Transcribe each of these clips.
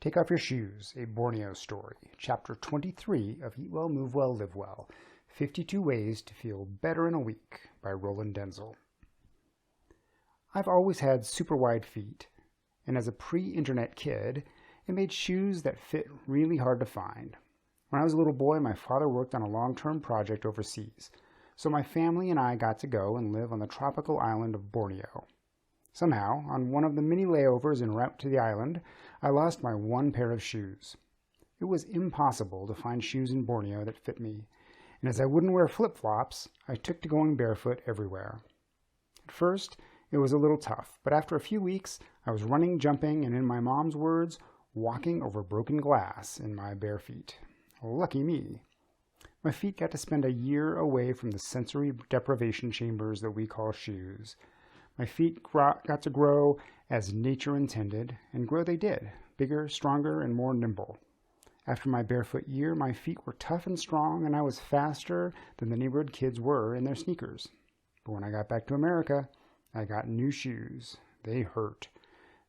Take Off Your Shoes, a Borneo Story, Chapter 23 of Eat Well, Move Well, Live Well, 52 Ways to Feel Better in a Week by Roland Galina. I've always had super wide feet, and as a pre-internet kid, it made shoes that fit really hard to find. When I was a little boy, my father worked on a long-term project overseas, so my family and I got to go and live on the tropical island of Borneo. Somehow, on one of the many layovers en route to the island, I lost my one pair of shoes. It was impossible to find shoes in Borneo that fit me, and as I wouldn't wear flip-flops, I took to going barefoot everywhere. At first, it was a little tough, but after a few weeks, I was running, jumping, and in my mom's words, walking over broken glass in my bare feet. Lucky me. My feet got to spend a year away from the sensory deprivation chambers that we call shoes. My feet got to grow as nature intended, and grow they did, bigger, stronger, and more nimble. After my barefoot year, my feet were tough and strong, and I was faster than the neighborhood kids were in their sneakers. But when I got back to America, I got new shoes. They hurt.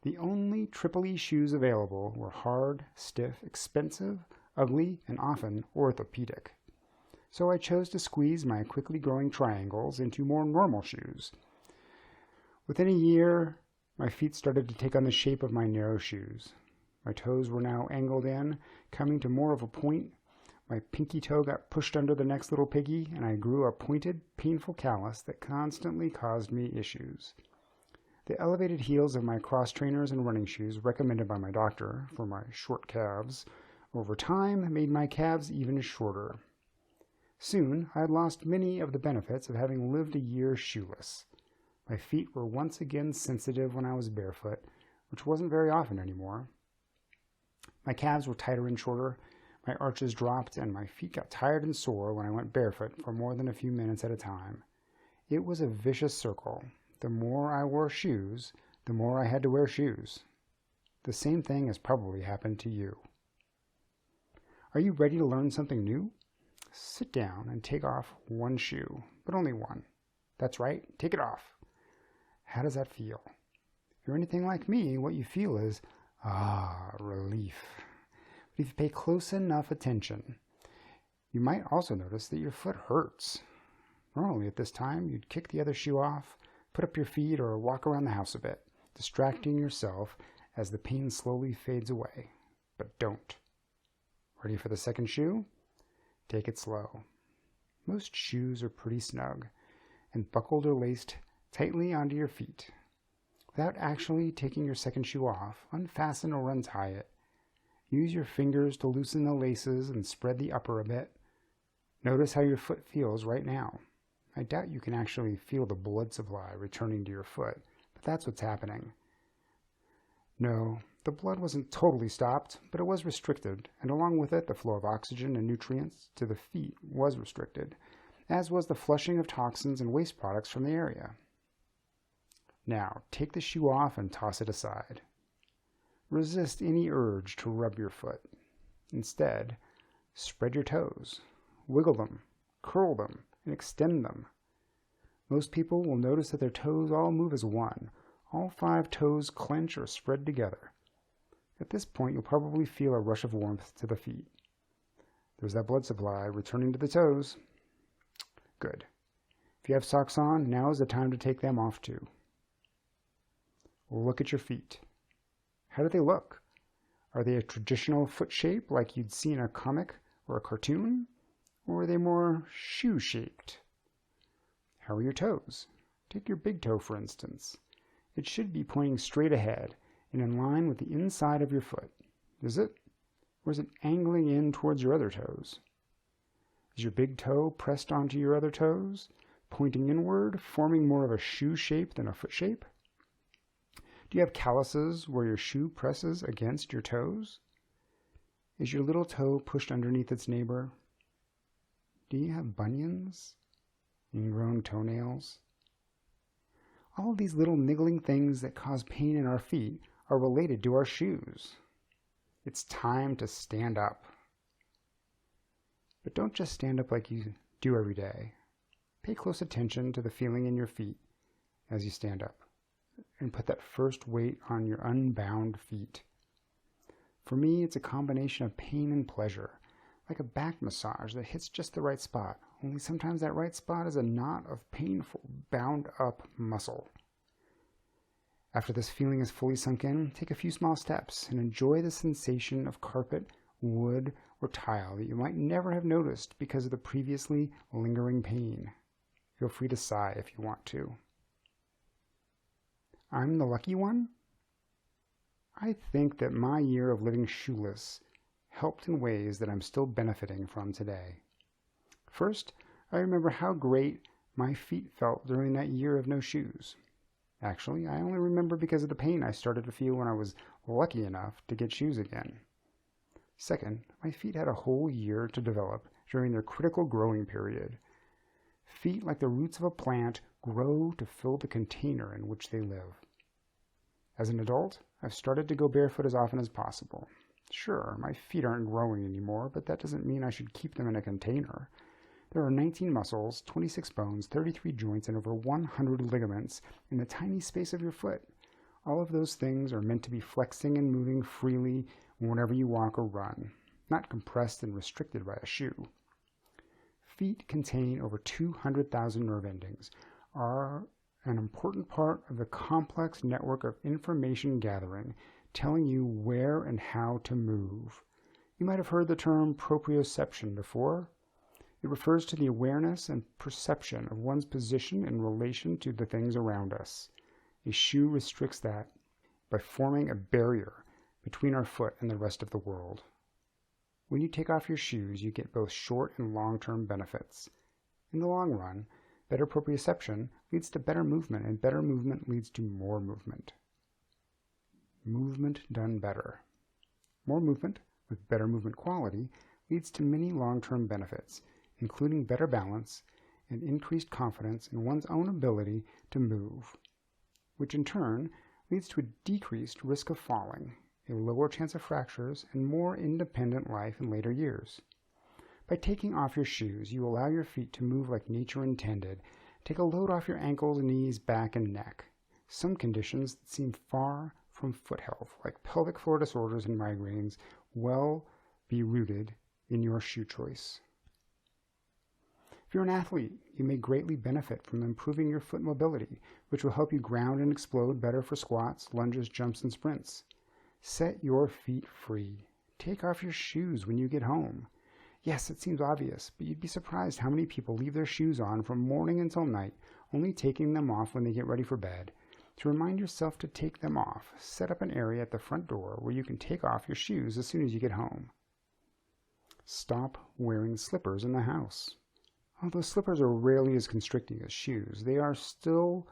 The only Triple E shoes available were hard, stiff, expensive, ugly, and often orthopedic. So I chose to squeeze my quickly growing triangles into more normal shoes. Within a year, my feet started to take on the shape of my narrow shoes. My toes were now angled in, coming to more of a point. My pinky toe got pushed under the next little piggy, and I grew a pointed, painful callus that constantly caused me issues. The elevated heels of my cross trainers and running shoes recommended by my doctor for my short calves over time made my calves even shorter. Soon, I had lost many of the benefits of having lived a year shoeless. My feet were once again sensitive when I was barefoot, which wasn't very often anymore. My calves were tighter and shorter, my arches dropped, and my feet got tired and sore when I went barefoot for more than a few minutes at a time. It was a vicious circle. The more I wore shoes, the more I had to wear shoes. The same thing has probably happened to you. Are you ready to learn something new? Sit down and take off one shoe, but only one. That's right, take it off. How does that feel? If you're anything like me, what you feel is, relief. But if you pay close enough attention, you might also notice that your foot hurts. Normally at this time, you'd kick the other shoe off, put up your feet, or walk around the house a bit, distracting yourself as the pain slowly fades away. But don't. Ready for the second shoe? Take it slow. Most shoes are pretty snug and buckled or laced tightly onto your feet. Without actually taking your second shoe off, unfasten or untie it. Use your fingers to loosen the laces and spread the upper a bit. Notice how your foot feels right now. I doubt you can actually feel the blood supply returning to your foot, but that's what's happening. No, the blood wasn't totally stopped, but it was restricted, and along with it, the flow of oxygen and nutrients to the feet was restricted, as was the flushing of toxins and waste products from the area. Now, take the shoe off and toss it aside. Resist any urge to rub your foot. Instead, spread your toes, wiggle them, curl them, and extend them. Most people will notice that their toes all move as one. All 5 toes clench or spread together. At this point, you'll probably feel a rush of warmth to the feet. There's that blood supply returning to the toes. Good. If you have socks on, now is the time to take them off too. Look at your feet. How do they look? Are they a traditional foot shape like you'd see in a comic or a cartoon? Or are they more shoe-shaped? How are your toes? Take your big toe, for instance. It should be pointing straight ahead and in line with the inside of your foot. Is it? Or is it angling in towards your other toes? Is your big toe pressed onto your other toes, pointing inward, forming more of a shoe shape than a foot shape? Do you have calluses where your shoe presses against your toes? Is your little toe pushed underneath its neighbor? Do you have bunions? Ingrown toenails? All of these little niggling things that cause pain in our feet are related to our shoes. It's time to stand up. But don't just stand up like you do every day. Pay close attention to the feeling in your feet as you stand up, and put that first weight on your unbound feet. For me, it's a combination of pain and pleasure, like a back massage that hits just the right spot, only sometimes that right spot is a knot of painful, bound-up muscle. After this feeling is fully sunk in, take a few small steps and enjoy the sensation of carpet, wood, or tile that you might never have noticed because of the previously lingering pain. Feel free to sigh if you want to. I'm the lucky one? I think that my year of living shoeless helped in ways that I'm still benefiting from today. First, I remember how great my feet felt during that year of no shoes. Actually, I only remember because of the pain I started to feel when I was lucky enough to get shoes again. Second, my feet had a whole year to develop during their critical growing period. Feet, like the roots of a plant, grow to fill the container in which they live. As an adult, I've started to go barefoot as often as possible. Sure, my feet aren't growing anymore, but that doesn't mean I should keep them in a container. There are 19 muscles, 26 bones, 33 joints, and over 100 ligaments in the tiny space of your foot. All of those things are meant to be flexing and moving freely whenever you walk or run, not compressed and restricted by a shoe. Feet contain over 200,000 nerve endings, are an important part of the complex network of information gathering, telling you where and how to move. You might have heard the term proprioception before. It refers to the awareness and perception of one's position in relation to the things around us. A shoe restricts that by forming a barrier between our foot and the rest of the world. When you take off your shoes, you get both short and long-term benefits. In the long run, better proprioception leads to better movement, and better movement leads to more movement. Movement done better. More movement, with better movement quality, leads to many long-term benefits, including better balance and increased confidence in one's own ability to move, which in turn leads to a decreased risk of falling, a lower chance of fractures, and more independent life in later years. By taking off your shoes, you allow your feet to move like nature intended. Take a load off your ankles, knees, back, and neck. Some conditions that seem far from foot health, like pelvic floor disorders and migraines, will be rooted in your shoe choice. If you're an athlete, you may greatly benefit from improving your foot mobility, which will help you ground and explode better for squats, lunges, jumps, and sprints. Set your feet free. Take off your shoes when you get home. Yes, it seems obvious, but you'd be surprised how many people leave their shoes on from morning until night, only taking them off when they get ready for bed. To remind yourself to take them off, set up an area at the front door where you can take off your shoes as soon as you get home. Stop wearing slippers in the house. Although slippers are rarely as constricting as shoes, they are still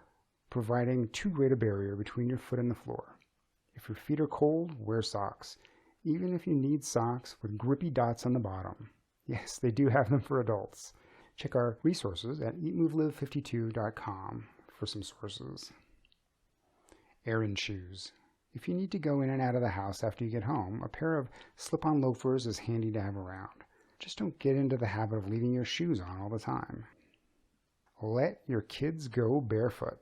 providing too great a barrier between your foot and the floor. If your feet are cold, wear socks, even if you need socks with grippy dots on the bottom. Yes, they do have them for adults. Check our resources at EatMoveLive52.com for some sources. Errand shoes. If you need to go in and out of the house after you get home, a pair of slip-on loafers is handy to have around. Just don't get into the habit of leaving your shoes on all the time. Let your kids go barefoot.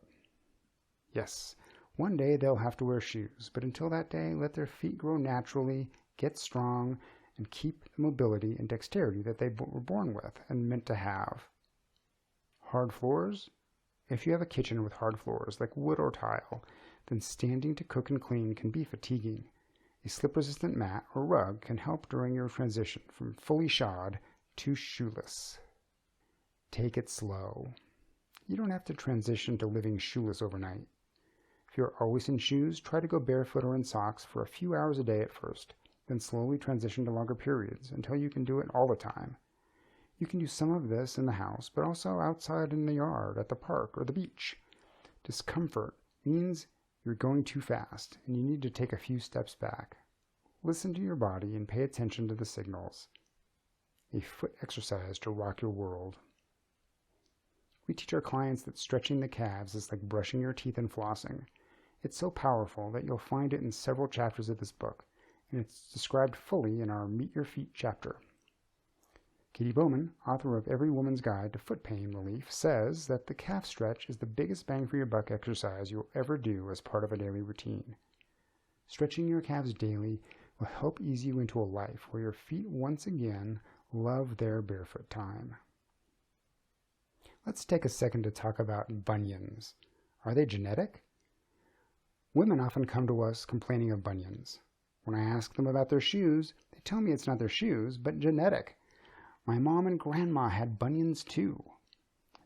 Yes, one day they'll have to wear shoes, but until that day, let their feet grow naturally, get strong, and keep the mobility and dexterity that they were born with and meant to have. Hard floors? If you have a kitchen with hard floors, like wood or tile, then standing to cook and clean can be fatiguing. A slip-resistant mat or rug can help during your transition from fully shod to shoeless. Take it slow. You don't have to transition to living shoeless overnight. If you're always in shoes, try to go barefoot or in socks for a few hours a day at first, then slowly transition to longer periods until you can do it all the time. You can do some of this in the house, but also outside in the yard, at the park, or the beach. Discomfort means you're going too fast, and you need to take a few steps back. Listen to your body and pay attention to the signals. A foot exercise to rock your world. We teach our clients that stretching the calves is like brushing your teeth and flossing. It's so powerful that you'll find it in several chapters of this book, and it's described fully in our Meet Your Feet chapter. Katie Bowman, author of Every Woman's Guide to Foot Pain Relief, says that the calf stretch is the biggest bang for your buck exercise you'll ever do as part of a daily routine. Stretching your calves daily will help ease you into a life where your feet once again love their barefoot time. Let's take a second to talk about bunions. Are they genetic? Women often come to us complaining of bunions. When I ask them about their shoes, they tell me it's not their shoes, but genetic. My mom and grandma had bunions too.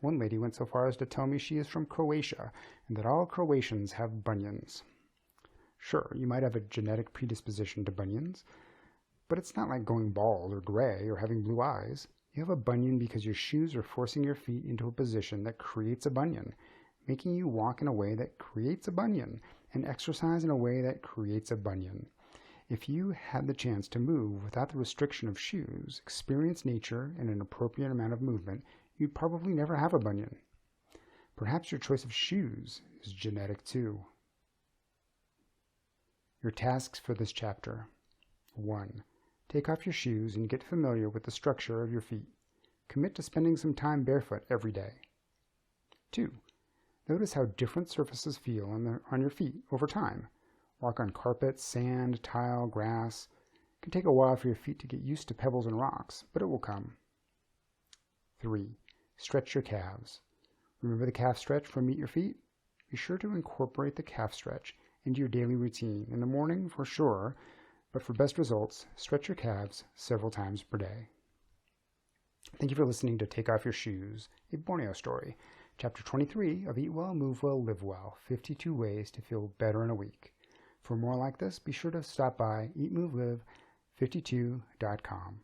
One lady went so far as to tell me she is from Croatia and that all Croatians have bunions. Sure, you might have a genetic predisposition to bunions, but it's not like going bald or gray or having blue eyes. You have a bunion because your shoes are forcing your feet into a position that creates a bunion, making you walk in a way that creates a bunion, and exercise in a way that creates a bunion. If you had the chance to move without the restriction of shoes, experience nature and an appropriate amount of movement, you'd probably never have a bunion. Perhaps your choice of shoes is genetic too. Your tasks for this chapter. 1. Take off your shoes and get familiar with the structure of your feet. Commit to spending some time barefoot every day. 2. Notice how different surfaces feel on your feet over time. Walk on carpet, sand, tile, grass. It can take a while for your feet to get used to pebbles and rocks, but it will come. 3. Stretch your calves. Remember the calf stretch from Meet Your Feet? Be sure to incorporate the calf stretch into your daily routine. In the morning, for sure, but for best results, stretch your calves several times per day. Thank you for listening to Take Off Your Shoes, a Borneo story. Chapter 23 of Eat Well, Move Well, Live Well, 52 Ways to Feel Better in a Week. For more like this, be sure to stop by EatMoveLive52.com.